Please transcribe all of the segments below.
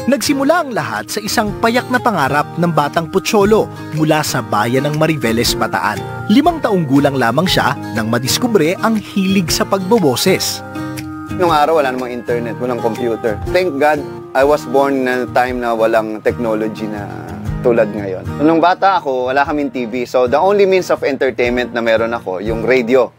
Nagsimula ang lahat sa isang payak na pangarap ng batang Pocholo mula sa bayan ng Mariveles, Bataan. 5 taong gulang lamang siya nang madiskubre ang hilig sa pagboboses. Nung araw, wala namang internet, walang computer. Thank God, I was born in a time na walang technology na tulad ngayon. Nung bata ako, wala kaming TV. So the only means of entertainment na meron ako, yung radio.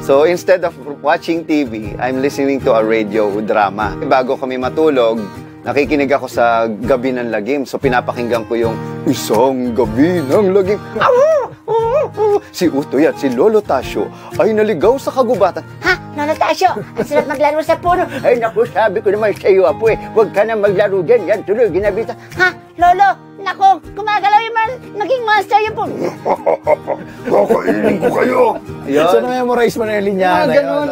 So instead of watching TV, I'm listening to a radio drama. Bago kami matulog, nakikinig ako sa Gabi ng Lagim. So pinapakinggan ko yung Isang Gabi ng Lagim. Si Utoy at si Lolo Tasyo ay naligaw sa kagubatan. Ha? Lolo Tasyo, ang sarap maglaro sa puno. Ay naku, sabi ko naman sa iyo, Apo huwag ka na maglaro dyan. Yan, tuloy, ginabita. Ha? Lolo, naku, gumagalaw yung naging monster yung puno. Kakainin ko kayo! So na-memorize mo na yung linya na yun.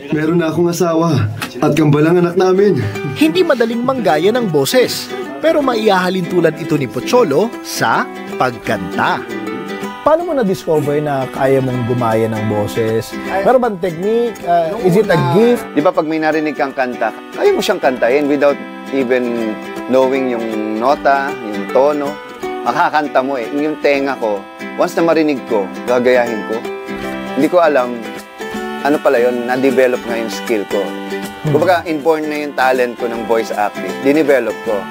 Meron na akong asawa at kambalang anak namin. Hindi madaling manggaya ng boses, pero maiahalin tulad ito ni Pocholo sa pagkanta. Paano mo na-discover na kaya mong gumaya ng boses? Meron bang technique? Is it a gift? Di ba pag may narinig kang kanta, kaya mo siyang kantahin without even knowing yung nota, yung tono. Makakanta mo eh. Yung tenga ko, once na marinig ko, gagayahin ko. Hindi ko alam, ano pala yun, na-develop nga yung skill ko. Kumbaga, inborn na yung talent ko ng voice acting. Dinevelop ko.